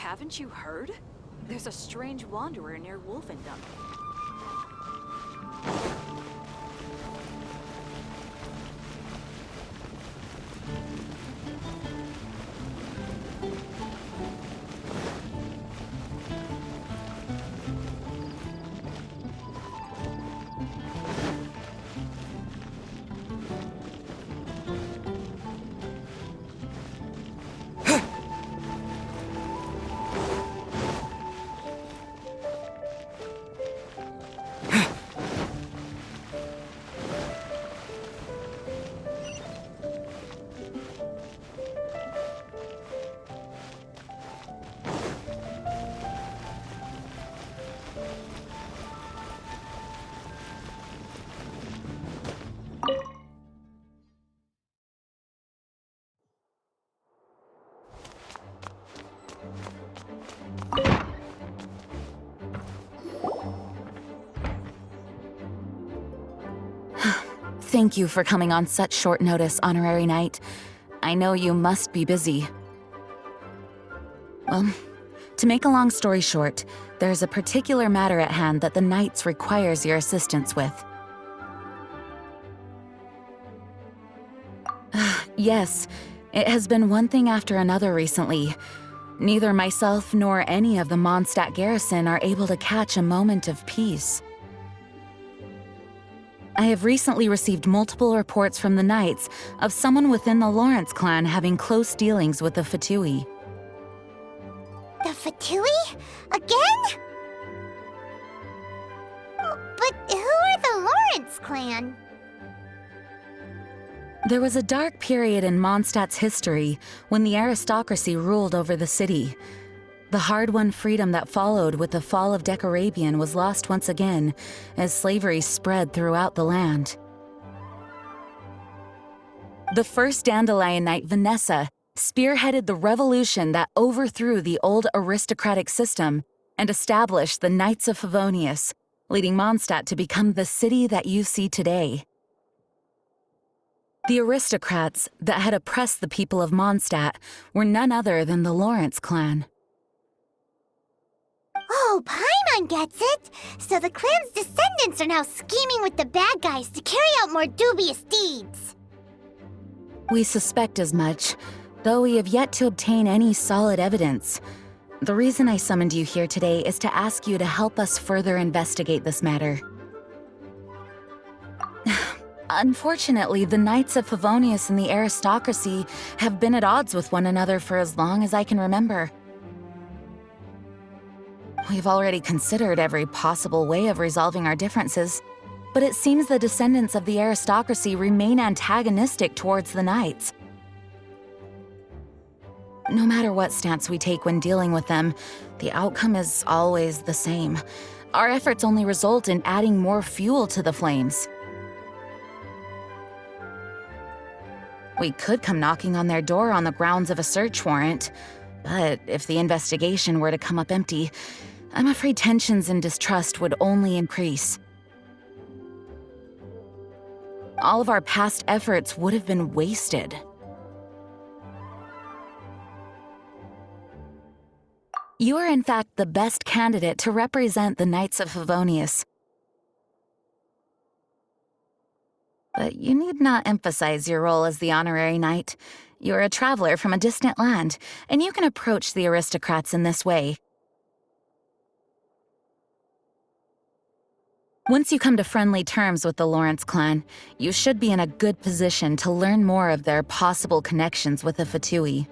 Haven't you heard? There's a strange wanderer near Wolfendom. Thank you for coming on such short notice, Honorary Knight. I know you must be busy. Well, to make a long story short, there's a particular matter at hand that the Knights requires your assistance with. Yes, it has been one thing after another recently. Neither myself nor any of the Mondstadt garrison are able to catch a moment of peace. I have recently received multiple reports from the Knights of someone within the Lawrence clan having close dealings with the Fatui. The Fatui? Again? But who are the Lawrence clan? There was a dark period in Mondstadt's history when the aristocracy ruled over the city. The hard-won freedom that followed with the fall of Decarabian was lost once again as slavery spread throughout the land. The first Dandelion Knight, Vanessa, spearheaded the revolution that overthrew the old aristocratic system and established the Knights of Favonius, leading Mondstadt to become the city that you see today. The aristocrats that had oppressed the people of Mondstadt were none other than the Lawrence clan. Oh, Paimon gets it! So the clan's descendants are now scheming with the bad guys to carry out more dubious deeds. We suspect as much, though we have yet to obtain any solid evidence. The reason I summoned you here today is to ask you to help us further investigate this matter. Unfortunately, the Knights of Favonius and the aristocracy have been at odds with one another for as long as I can remember. We've already considered every possible way of resolving our differences, but it seems the descendants of the aristocracy remain antagonistic towards the Knights. No matter what stance we take when dealing with them, the outcome is always the same. Our efforts only result in adding more fuel to the flames. We could come knocking on their door on the grounds of a search warrant, but if the investigation were to come up empty, I'm afraid tensions and distrust would only increase. All of our past efforts would have been wasted. You are in fact the best candidate to represent the Knights of Favonius. But you need not emphasize your role as the honorary knight. You're a traveler from a distant land, and you can approach the aristocrats in this way. Once you come to friendly terms with the Lawrence clan, you should be in a good position to learn more of their possible connections with the Fatui.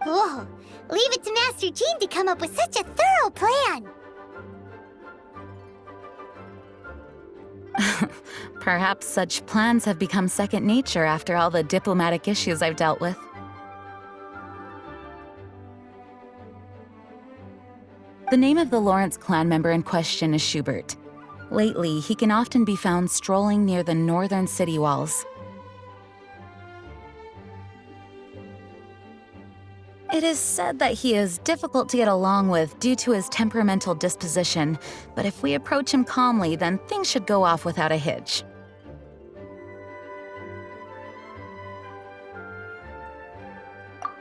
Whoa, leave it to Master Jean to come up with such a thorough plan! Perhaps such plans have become second nature after all the diplomatic issues I've dealt with. The name of the Lawrence clan member in question is Schubert. Lately, he can often be found strolling near the northern city walls. It is said that he is difficult to get along with due to his temperamental disposition, but if we approach him calmly, then things should go off without a hitch.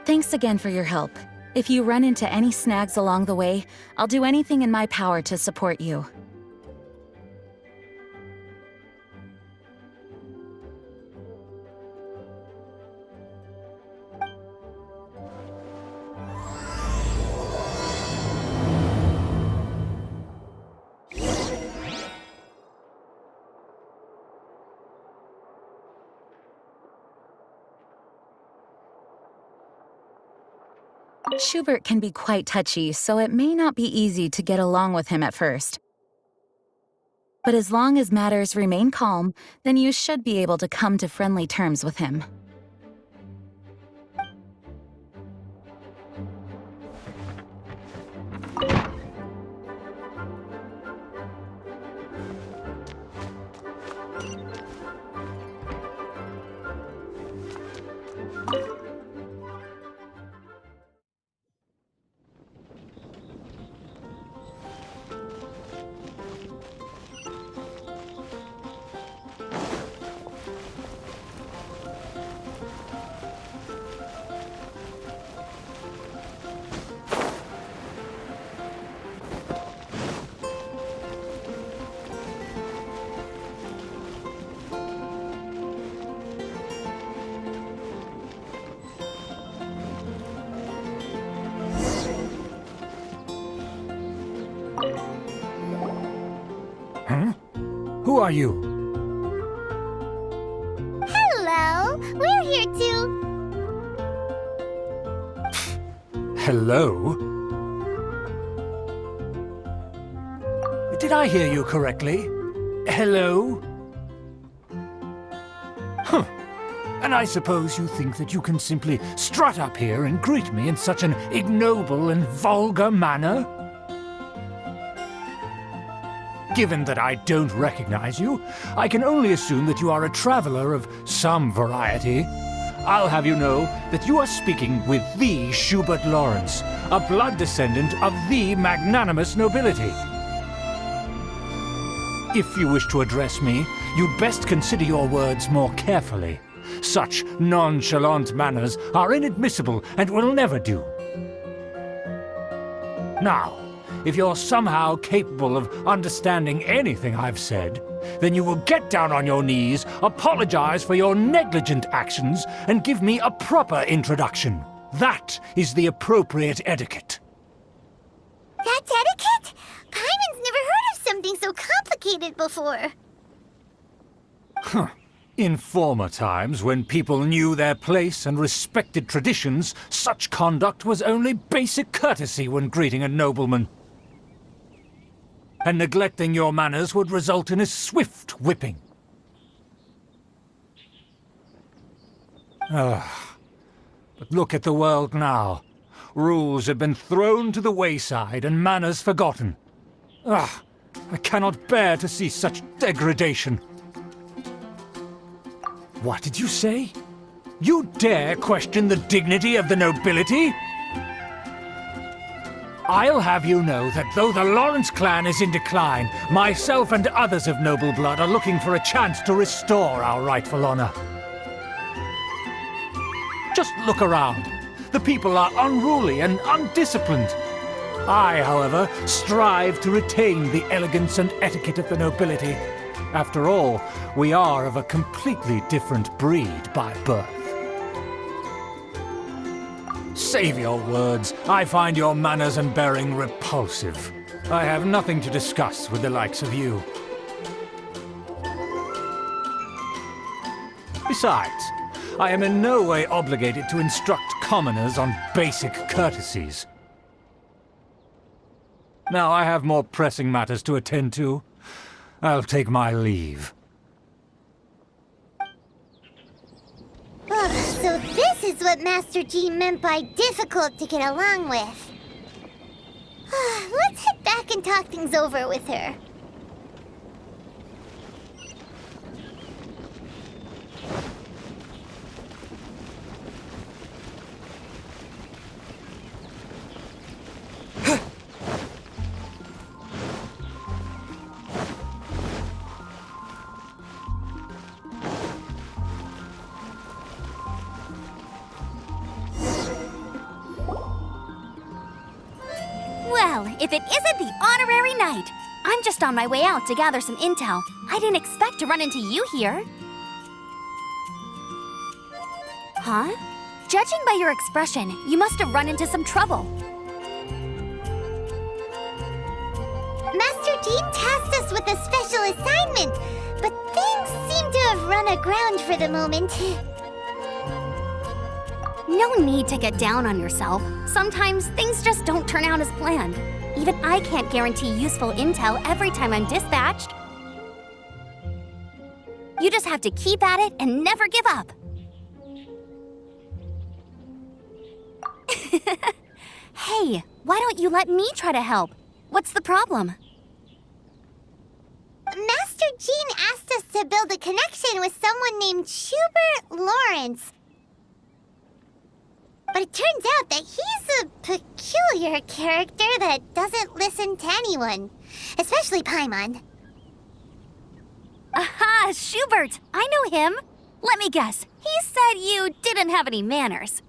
Thanks again for your help. If you run into any snags along the way, I'll do anything in my power to support you. Schubert can be quite touchy, so it may not be easy to get along with him at first. But as long as matters remain calm, then you should be able to come to friendly terms with him. Who are you? Hello! We're here to... Hello? Did I hear you correctly? Hello? Huh. And I suppose you think that you can simply strut up here and greet me in such an ignoble and vulgar manner? Given that I don't recognize you, I can only assume that you are a traveler of some variety. I'll have you know that you are speaking with the Schubert Lawrence, a blood descendant of the magnanimous nobility. If you wish to address me, you'd best consider your words more carefully. Such nonchalant manners are inadmissible and will never do. Now, if you're somehow capable of understanding anything I've said, then you will get down on your knees, apologize for your negligent actions, and give me a proper introduction. That is the appropriate etiquette. That's etiquette? Paimon's never heard of something so complicated before. Huh. In former times, when people knew their place and respected traditions, such conduct was only basic courtesy when greeting a nobleman. And neglecting your manners would result in a swift whipping. But look at the world now. Rules have been thrown to the wayside and manners forgotten. I cannot bear to see such degradation. What did you say? You dare question the dignity of the nobility? I'll have you know that though the Lawrence clan is in decline, myself and others of noble blood are looking for a chance to restore our rightful honor. Just look around. The people are unruly and undisciplined. I, however, strive to retain the elegance and etiquette of the nobility. After all, we are of a completely different breed by birth. Save your words. I find your manners and bearing repulsive. I have nothing to discuss with the likes of you. Besides, I am in no way obligated to instruct commoners on basic courtesies. Now I have more pressing matters to attend to. I'll take my leave. So this is what Master G meant by difficult to get along with. Let's head back and talk things over with her. Well, if it isn't the honorary knight. I'm just on my way out to gather some intel. I didn't expect to run into you here. Huh? Judging by your expression, you must have run into some trouble. Master Jean tasked us with a special assignment, but things seem to have run aground for the moment. No need to get down on yourself. Sometimes things just don't turn out as planned. Even I can't guarantee useful intel every time I'm dispatched. You just have to keep at it and never give up. Hey, why don't you let me try to help? What's the problem? Master Jean asked us to build a connection with someone named Schubert Lawrence. But it turns out that he's a peculiar character that doesn't listen to anyone, especially Paimon. Aha, Schubert! I know him. Let me guess, he said you didn't have any manners.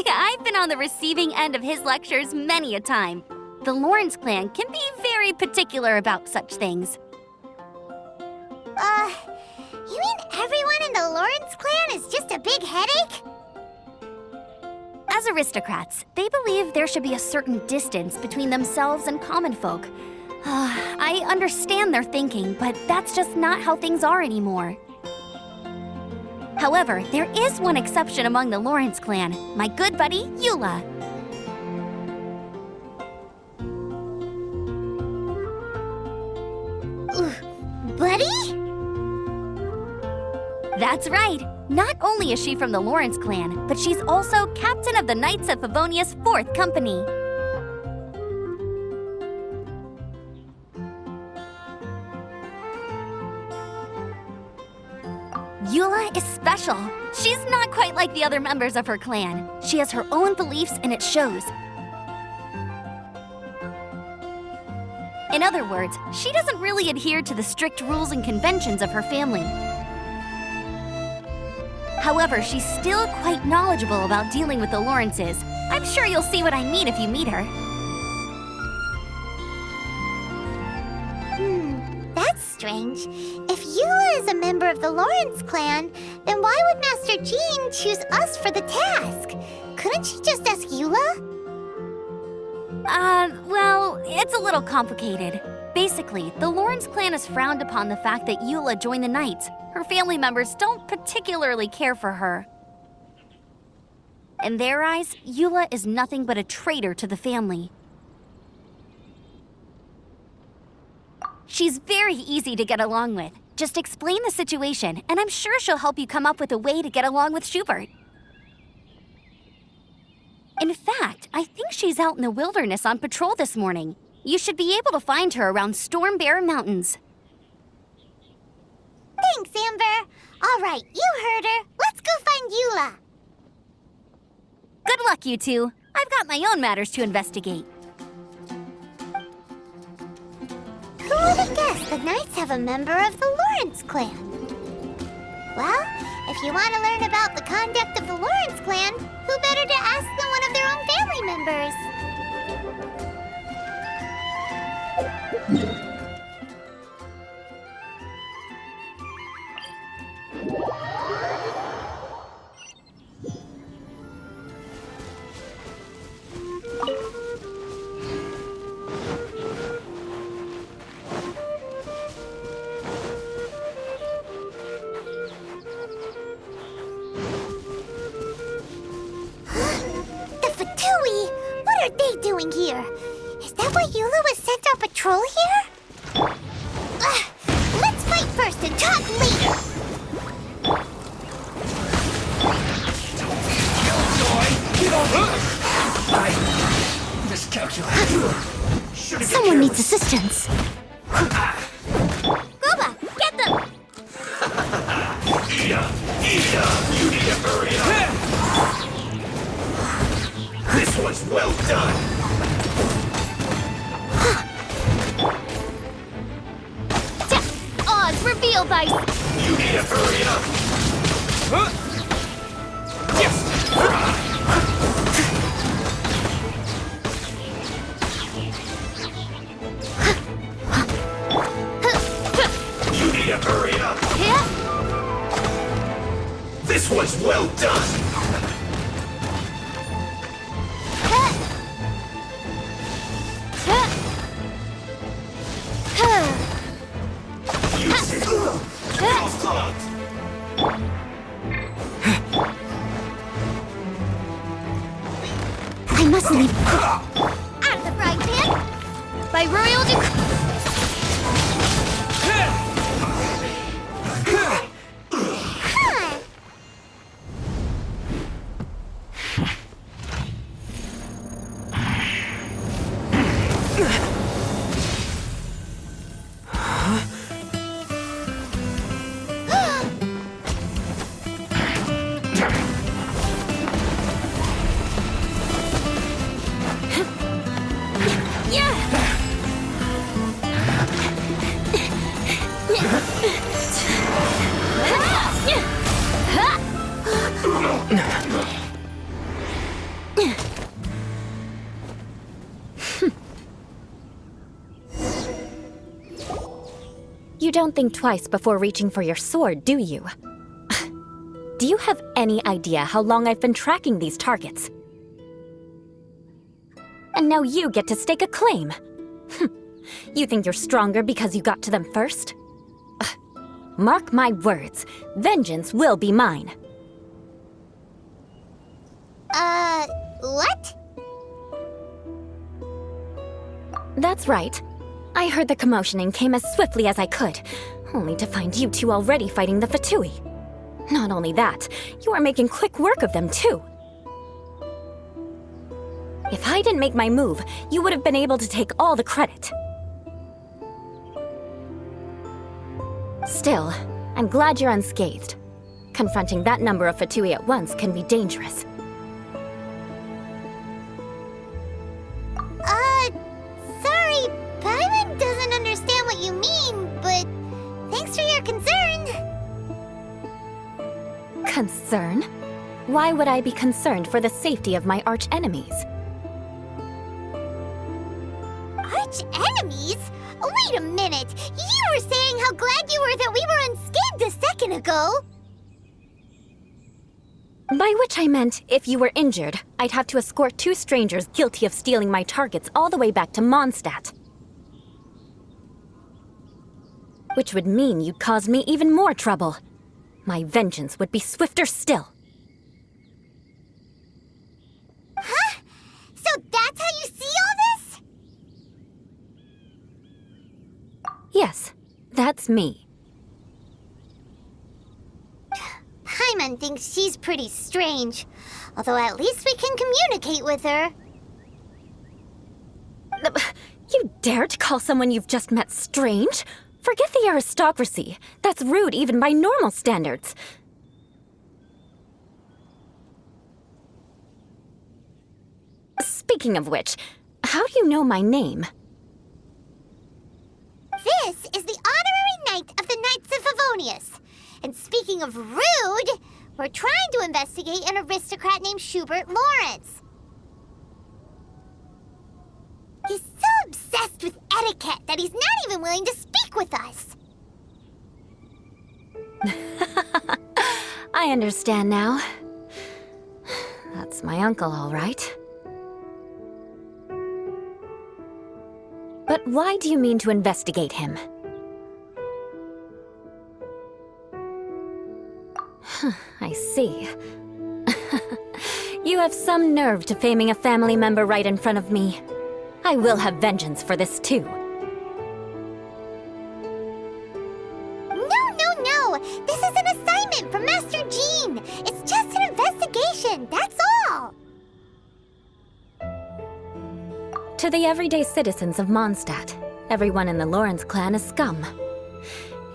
I've been on the receiving end of his lectures many a time. The Lawrence clan can be very particular about such things. You mean everyone in the Lawrence clan is just a big headache? As aristocrats, they believe there should be a certain distance between themselves and common folk. I understand their thinking, but that's just not how things are anymore. However, there is one exception among the Lawrence clan, my good buddy, Eula. Buddy? That's right. Not only is she from the Lawrence clan, but she's also captain of the Knights of Favonia's 4th Company. Eula is special. She's not quite like the other members of her clan. She has her own beliefs and it shows. In other words, she doesn't really adhere to the strict rules and conventions of her family. However, she's still quite knowledgeable about dealing with the Lawrences. I'm sure you'll see what I mean if you meet her. That's strange. If Eula is a member of the Lawrence clan, then why would Master Jean choose us for the task? Couldn't she just ask Eula? Well, it's a little complicated. Basically, the Lawrence clan has frowned upon the fact that Eula joined the Knights. Her family members don't particularly care for her. In their eyes, Eula is nothing but a traitor to the family. She's very easy to get along with. Just explain the situation, and I'm sure she'll help you come up with a way to get along with Schubert. In fact, I think she's out in the wilderness on patrol this morning. You should be able to find her around Storm Bear Mountains. Thanks, Amber. All right, you heard her. Let's go find Eula. Good luck, you two. I've got my own matters to investigate. Who would have guessed the Knights have a member of the Lawrence clan? Well, if you want to learn about the conduct of the Lawrence clan, who better to ask than one of their own family members? The Fatui! What are they doing here? Is that why Eula was sent on patrol here? Let's fight first and talk later! I miscalculated. Someone needs assistance. Gooba, get them! You need to hurry up. This one's well done. Oz, reveal dice! You need to hurry up. This was well done! Use it! I must leave. Out of the frying pan! By royal decree. You don't think twice before reaching for your sword, do you? Do you have any idea how long I've been tracking these targets? And now you get to stake a claim. You think you're stronger because you got to them first? Mark my words, vengeance will be mine. What? That's right. I heard the commotion and came as swiftly as I could, only to find you two already fighting the Fatui. Not only that, you are making quick work of them too. If I didn't make my move, you would have been able to take all the credit. Still, I'm glad you're unscathed. Confronting that number of Fatui at once can be dangerous. Sorry, Paimon doesn't understand what you mean, but thanks for your concern. Concern? Why would I be concerned for the safety of my arch-enemies? Arch-enemies? Wait a minute! You were saying how glad you were that we were unscathed a second ago! By which I meant, if you were injured, I'd have to escort two strangers guilty of stealing my targets all the way back to Mondstadt. Which would mean you'd cause me even more trouble. My vengeance would be swifter still. Huh? So that's how you see all this? Yes, that's me. Paimon thinks she's pretty strange, although at least we can communicate with her. You dare to call someone you've just met strange? Forget the aristocracy. That's rude even by normal standards. Speaking of which, how do you know my name? This is the honorary knight of the Knights of Favonius. And speaking of rude, we're trying to investigate an aristocrat named Schubert Lawrence. He's so obsessed with etiquette that he's not even willing to speak with us. I understand now. That's my uncle, all right. But why do you mean to investigate him? I see. You have some nerve to faming a family member right in front of me. I will have vengeance for this too. No! This is an assignment from Master Jean! It's just an investigation, that's all! To the everyday citizens of Mondstadt, everyone in the Lawrence clan is scum.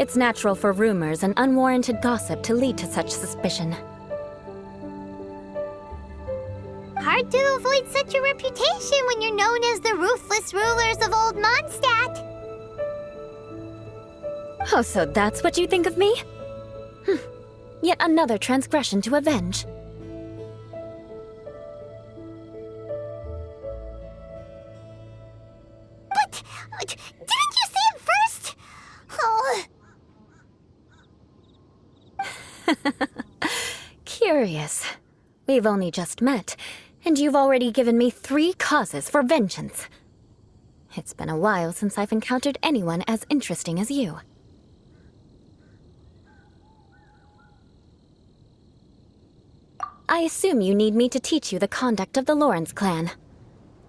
It's natural for rumors and unwarranted gossip to lead to such suspicion. Hard to avoid such a reputation when you're known as the ruthless rulers of Old Mondstadt. Oh, so that's what you think of me? Yet another transgression to avenge. But didn't you say it first? Oh. Curious. We've only just met, and you've already given me 3 causes for vengeance. It's been a while since I've encountered anyone as interesting as you. I assume you need me to teach you the conduct of the Lawrence clan.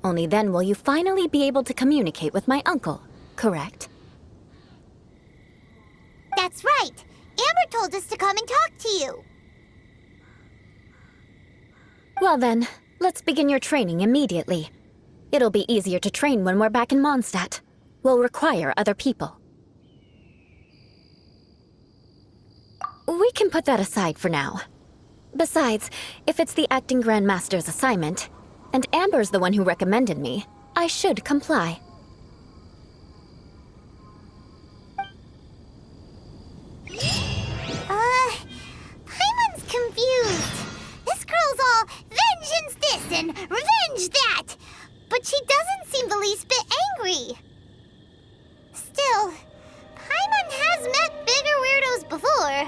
Only then will you finally be able to communicate with my uncle, correct? That's right. Amber told us to come and talk to you. Well then, let's begin your training immediately. It'll be easier to train when we're back in Mondstadt. We'll require other people. We can put that aside for now. Besides, if it's the acting Grandmaster's assignment, and Amber's the one who recommended me, I should comply. Paimon's confused. This girl's all vengeance this and revenge that. But she doesn't seem the least bit angry. Still, Paimon has met bigger weirdos before.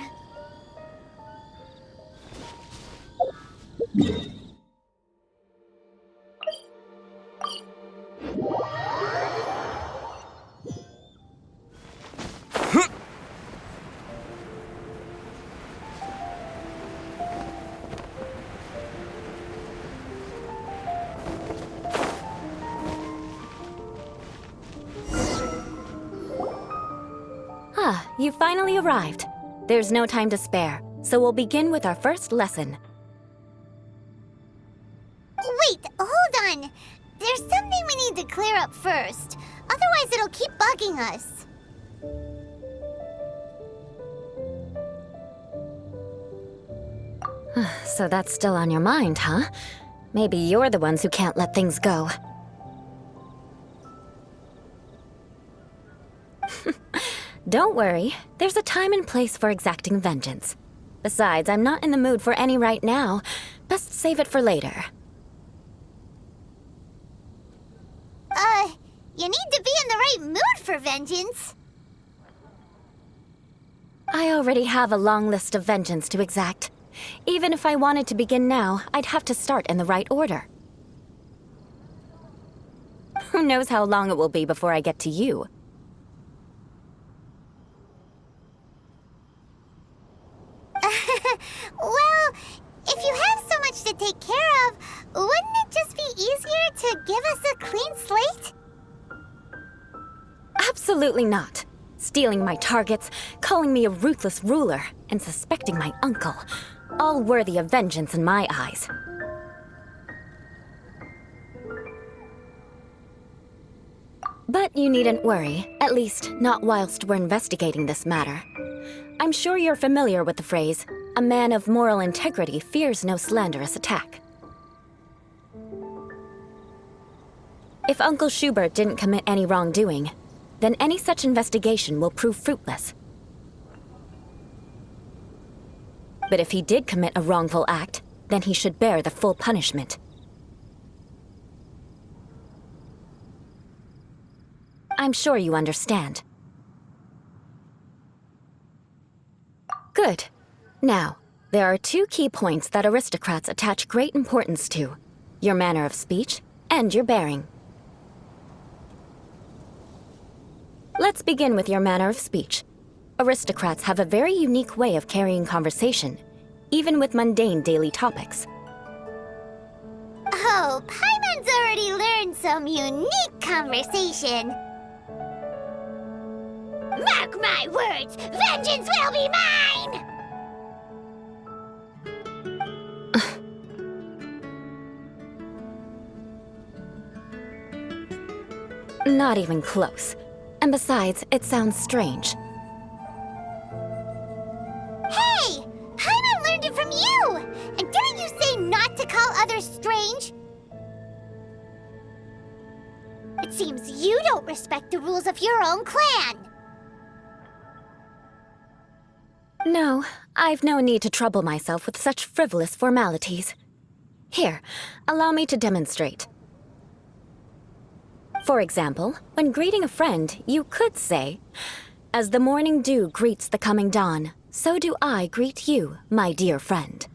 You finally arrived. There's no time to spare, so we'll begin with our first lesson. Wait, hold on. There's something we need to clear up first. Otherwise, it'll keep bugging us. So that's still on your mind, huh? Maybe you're the ones who can't let things go. Don't worry, there's a time and place for exacting vengeance. Besides, I'm not in the mood for any right now. Best save it for later. You need to be in the right mood for vengeance. I already have a long list of vengeance to exact. Even if I wanted to begin now, I'd have to start in the right order. Who knows how long it will be before I get to you? Well, if you have so much to take care of, wouldn't it just be easier to give us a clean slate? Absolutely not. Stealing my targets, calling me a ruthless ruler, and suspecting my uncle. All worthy of vengeance in my eyes. But you needn't worry, at least not whilst we're investigating this matter. I'm sure you're familiar with the phrase, a man of moral integrity fears no slanderous attack. If Uncle Schubert didn't commit any wrongdoing, then any such investigation will prove fruitless. But if he did commit a wrongful act, then he should bear the full punishment. I'm sure you understand. Good. Now, there are 2 key points that aristocrats attach great importance to: your manner of speech and your bearing. Let's begin with your manner of speech. Aristocrats have a very unique way of carrying conversation, even with mundane daily topics. Oh, Paimon's already learned some unique conversation. Mark my words, vengeance will be mine! Not even close. And besides, it sounds strange. Hey! Paimon learned it from you! And didn't you say not to call others strange? It seems you don't respect the rules of your own clan. No, I've no need to trouble myself with such frivolous formalities. Here, allow me to demonstrate. For example, when greeting a friend, you could say, "As the morning dew greets the coming dawn, so do I greet you, my dear friend."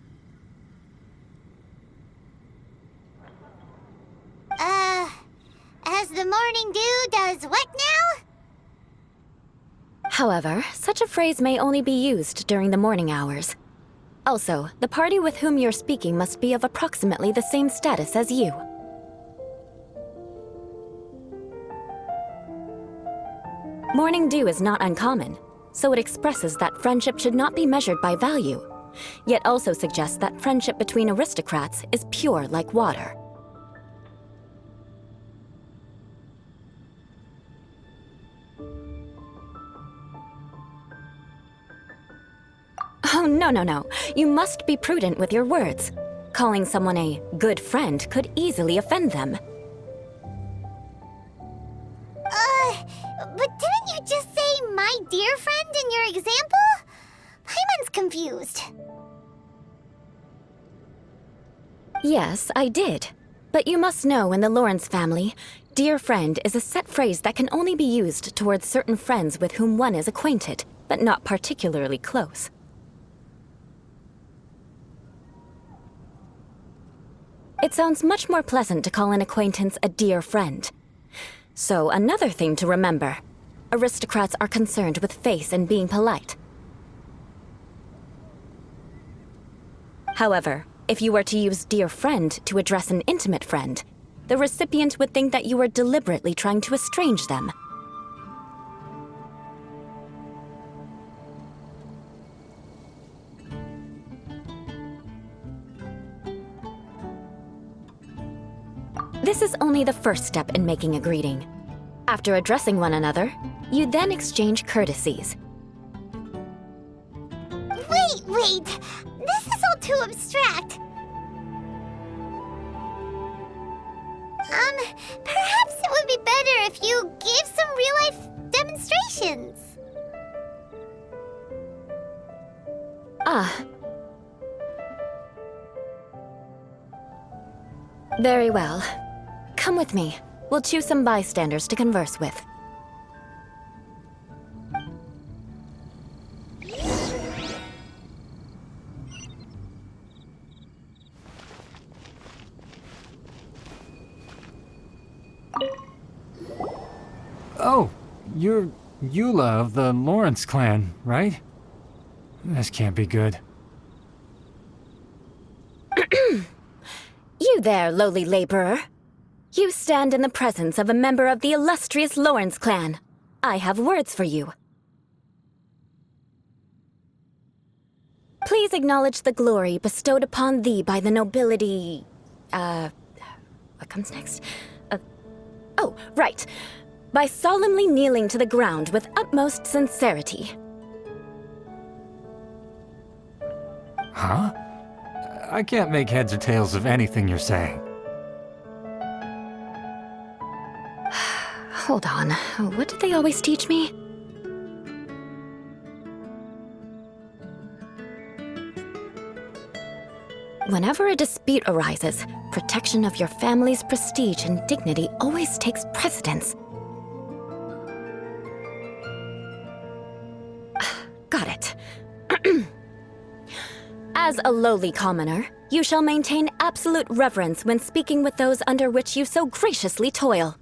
the morning dew does what now? However, such a phrase may only be used during the morning hours. Also, the party with whom you're speaking must be of approximately the same status as you. Morning dew is not uncommon, so it expresses that friendship should not be measured by value, yet also suggests that friendship between aristocrats is pure like water. Oh, no. You must be prudent with your words. Calling someone a good friend could easily offend them. But didn't you just say my dear friend in your example? Paimon's confused. Yes, I did. But you must know in the Lawrence family, dear friend is a set phrase that can only be used towards certain friends with whom one is acquainted, but not particularly close. It sounds much more pleasant to call an acquaintance a dear friend. So, another thing to remember. Aristocrats are concerned with face and being polite. However, if you were to use dear friend to address an intimate friend, the recipient would think that you were deliberately trying to estrange them. This is only the first step in making a greeting. After addressing one another, you then exchange courtesies. Wait! This is all too abstract. Perhaps it would be better if you gave some real-life demonstrations. Very well. Come with me. We'll choose some bystanders to converse with. Oh, you're Eula of the Lawrence clan, right? This can't be good. You there, lowly laborer. You stand in the presence of a member of the illustrious Lawrence clan. I have words for you. Please acknowledge the glory bestowed upon thee by the nobility... What comes next? Oh, right. By solemnly kneeling to the ground with utmost sincerity. Huh? I can't make heads or tails of anything you're saying. Hold on. What did they always teach me? Whenever a dispute arises, protection of your family's prestige and dignity always takes precedence. Got it. As a lowly commoner, you shall maintain absolute reverence when speaking with those under which you so graciously toil.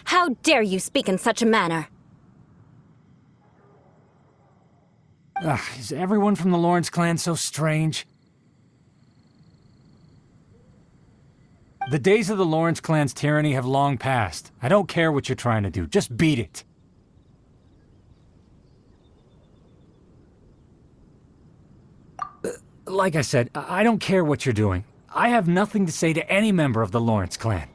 How dare you speak in such a manner? Is everyone from the Lawrence clan so strange? The days of the Lawrence clan's tyranny have long passed. I don't care what you're trying to do, just beat it. Like I said, I don't care what you're doing. I have nothing to say to any member of the Lawrence clan.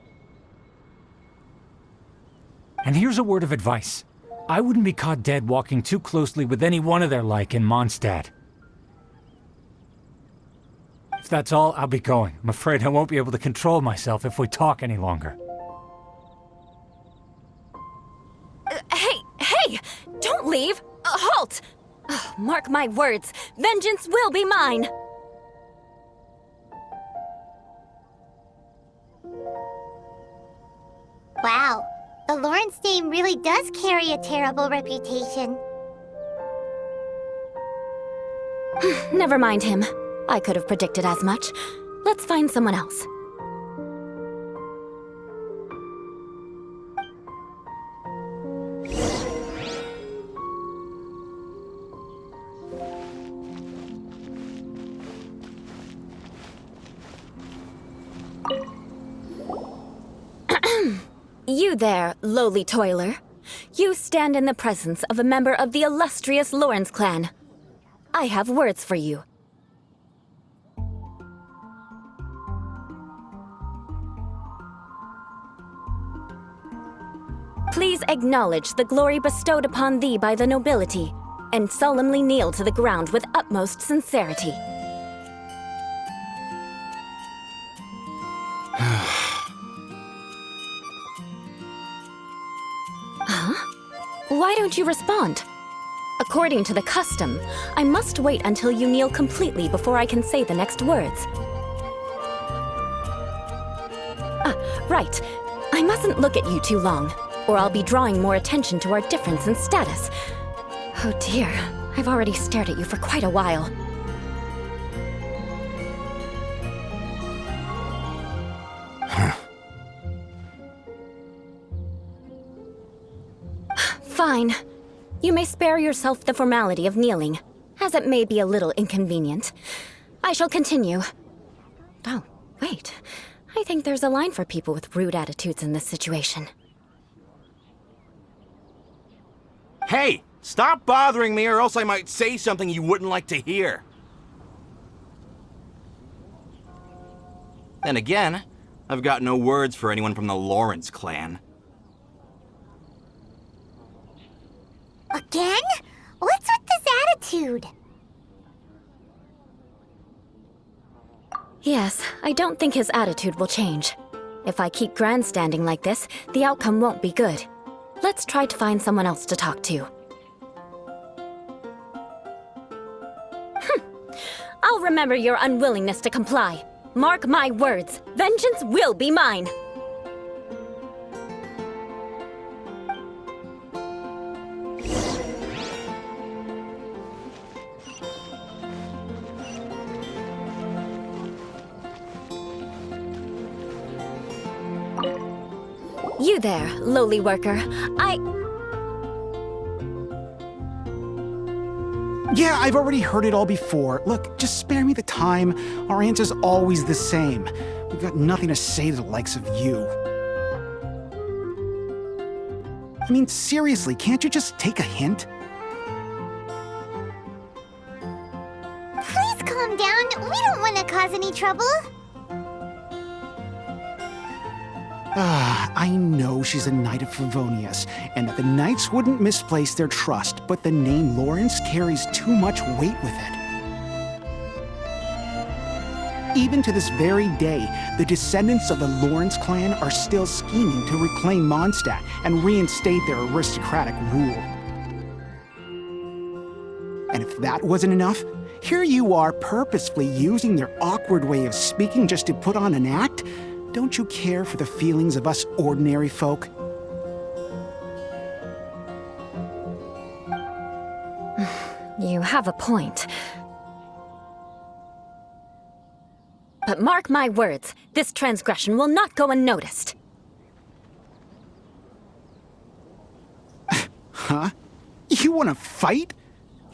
And here's a word of advice. I wouldn't be caught dead walking too closely with any one of their like in Mondstadt. If that's all, I'll be going. I'm afraid I won't be able to control myself if we talk any longer. Hey! Don't leave! Halt! Mark my words, vengeance will be mine! Wow, the Lawrence name really does carry a terrible reputation. Never mind him. I could have predicted as much. Let's find someone else. You there, lowly toiler. You stand in the presence of a member of the illustrious Lawrence clan. I have words for you. Please acknowledge the glory bestowed upon thee by the nobility, and solemnly kneel to the ground with utmost sincerity. Why don't you respond? According to the custom, I must wait until you kneel completely before I can say the next words. Right. I mustn't look at you too long, or I'll be drawing more attention to our difference in status. Oh dear, I've already stared at you for quite a while. Fine. You may spare yourself the formality of kneeling, as it may be a little inconvenient. I shall continue. Oh, wait. I think there's a line for people with rude attitudes in this situation. Hey! Stop bothering me or else I might say something you wouldn't like to hear. Then again, I've got no words for anyone from the Lawrence clan. Again? What's with this attitude? Yes, I don't think his attitude will change. If I keep grandstanding like this, the outcome won't be good. Let's try to find someone else to talk to. I'll remember your unwillingness to comply. Mark my words, vengeance will be mine. You there, lowly worker. Yeah, I've already heard it all before. Look, just spare me the time. Our answer's always the same. We've got nothing to say to the likes of you. I mean, seriously, can't you just take a hint? Please calm down. We don't want to cause any trouble. I know she's a knight of Favonius, and that the knights wouldn't misplace their trust, but the name Lawrence carries too much weight with it. Even to this very day, the descendants of the Lawrence clan are still scheming to reclaim Mondstadt and reinstate their aristocratic rule. And if that wasn't enough, here you are purposefully using their awkward way of speaking just to put on an act? Don't you care for the feelings of us ordinary folk? You have a point. But mark my words, this transgression will not go unnoticed. Huh? You want to fight?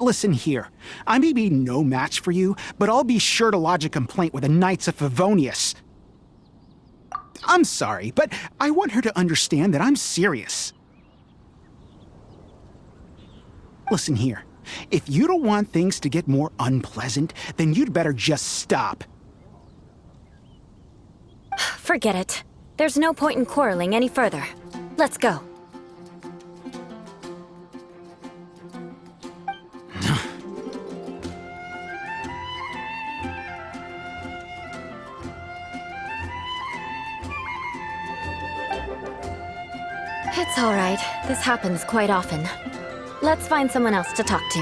Listen here, I may be no match for you, but I'll be sure to lodge a complaint with the Knights of Favonius. I'm sorry, but I want her to understand that I'm serious. Listen here, if you don't want things to get more unpleasant, then you'd better just stop. Forget it. There's no point in quarreling any further. Let's go. It's all right. This happens quite often. Let's find someone else to talk to.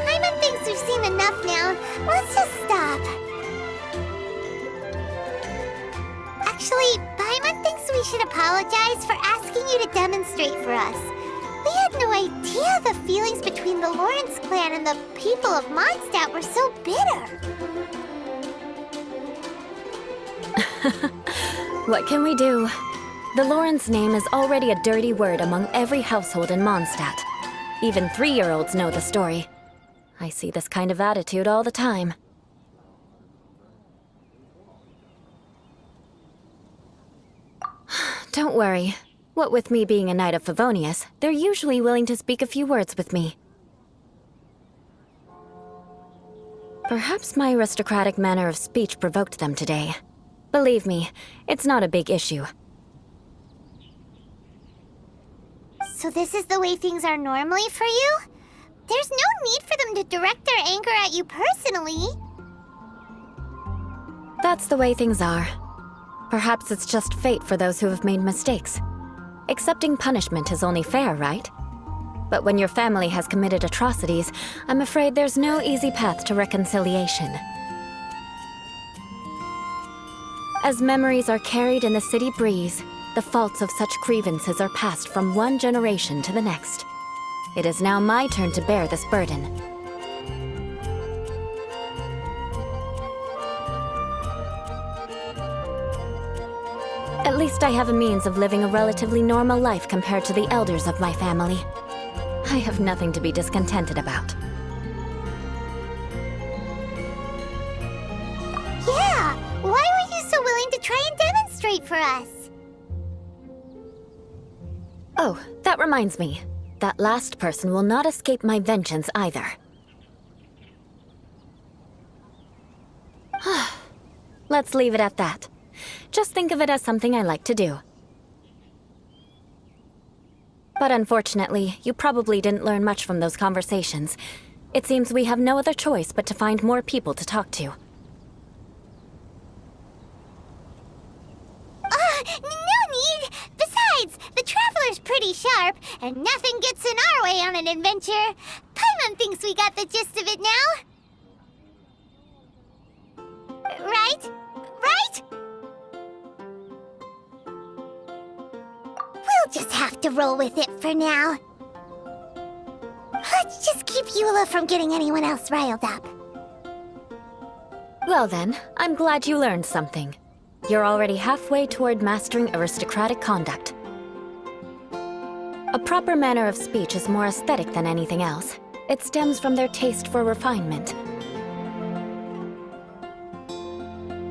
Paimon thinks we've seen enough now. Let's just stop. Actually, Paimon thinks we should apologize for asking you to demonstrate for us. We had no idea the feelings between the Lawrence clan and the people of Mondstadt were so bitter. What can we do? The Lawrence name is already a dirty word among every household in Mondstadt. Even 3-year-olds know the story. I see this kind of attitude all the time. worry. What with me being a Knight of Favonius, they're usually willing to speak a few words with me. Perhaps my aristocratic manner of speech provoked them today. Believe me, it's not a big issue. So this is the way things are normally for you? There's no need for them to direct their anger at you personally. That's the way things are. Perhaps it's just fate for those who have made mistakes. Accepting punishment is only fair, right? But when your family has committed atrocities, I'm afraid there's no easy path to reconciliation. As memories are carried in the city breeze, the faults of such grievances are passed from one generation to the next. It is now my turn to bear this burden. At least I have a means of living a relatively normal life compared to the elders of my family. I have nothing to be discontented about. Yeah, why were you so willing to try and demonstrate for us? Oh, that reminds me. That last person will not escape my vengeance either. Let's leave it at that. Just think of it as something I like to do. But unfortunately, you probably didn't learn much from those conversations. It seems we have no other choice but to find more people to talk to. No need! Besides, the Traveler's pretty sharp, and nothing gets in our way on an adventure. Paimon thinks we got the gist of it now. Right? Right? We'll just have to roll with it for now. Let's just keep Eula from getting anyone else riled up. Well then, I'm glad you learned something. You're already halfway toward mastering aristocratic conduct. A proper manner of speech is more aesthetic than anything else. It stems from their taste for refinement.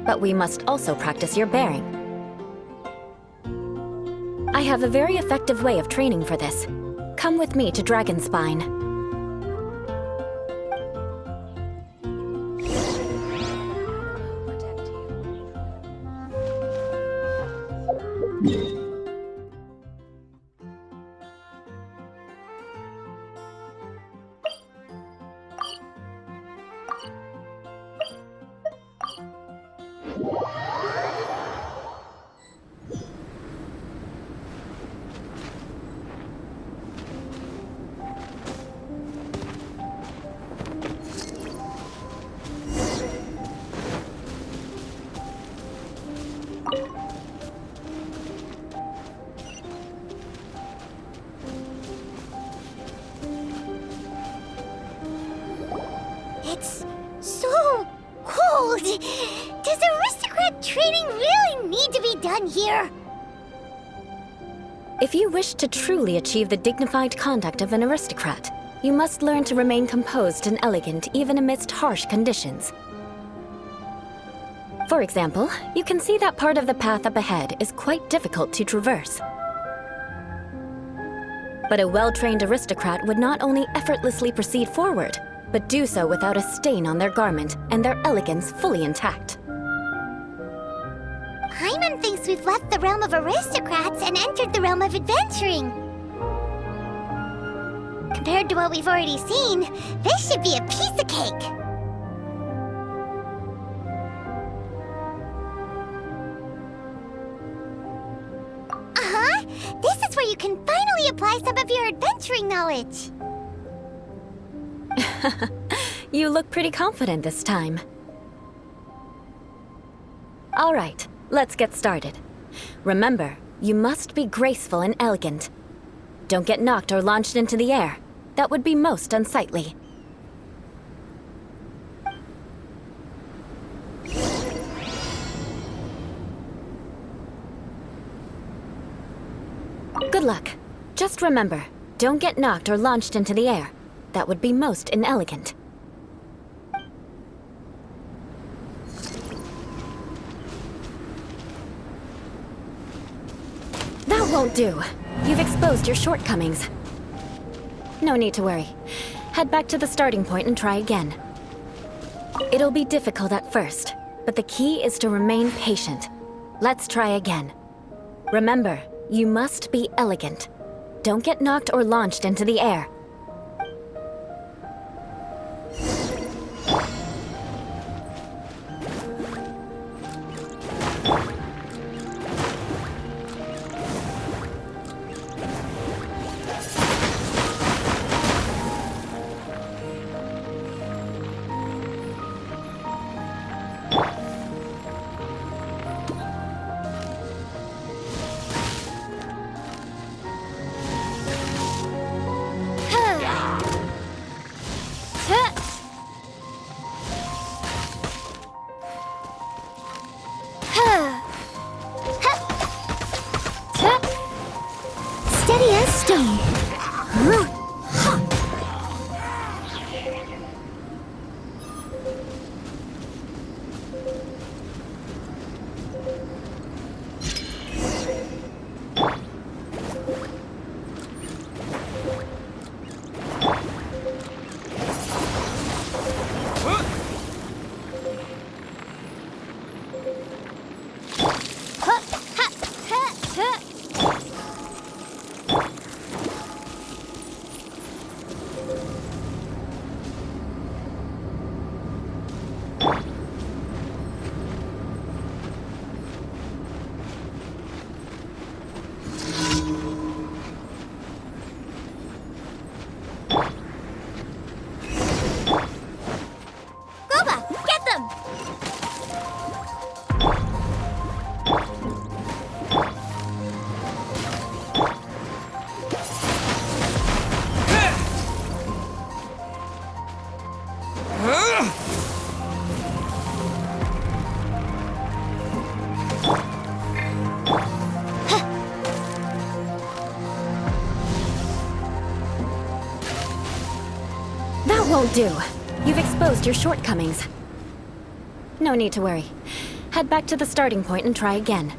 But we must also practice your bearing. I have a very effective way of training for this. Come with me to Dragonspine. It's so cold. Does aristocrat training really need to be done here? If you wish to truly achieve the dignified conduct of an aristocrat, you must learn to remain composed and elegant even amidst harsh conditions. For example, you can see that part of the path up ahead is quite difficult to traverse. But a well-trained aristocrat would not only effortlessly proceed forward, but do so without a stain on their garment and their elegance fully intact. Paimon thinks we've left the realm of aristocrats and entered the realm of adventuring. Compared to what we've already seen, this should be a piece of cake. Uh-huh. This is where you can finally apply some of your adventuring knowledge. You look pretty confident this time. All right, let's get started. Remember, you must be graceful and elegant. Don't get knocked or launched into the air. That would be most unsightly. Good luck. Just remember, don't get knocked or launched into the air. That would be most inelegant. That That won't do. You've exposed your shortcomings. No need to worry. Head back to the starting point and try again. It'll be difficult at first, but the key is to remain patient. Let's try again. Remember, you must be elegant. Don't get knocked or launched into the air. Steady as stone. That won't do. You've exposed your shortcomings. No need to worry. Head back to the starting point and try again.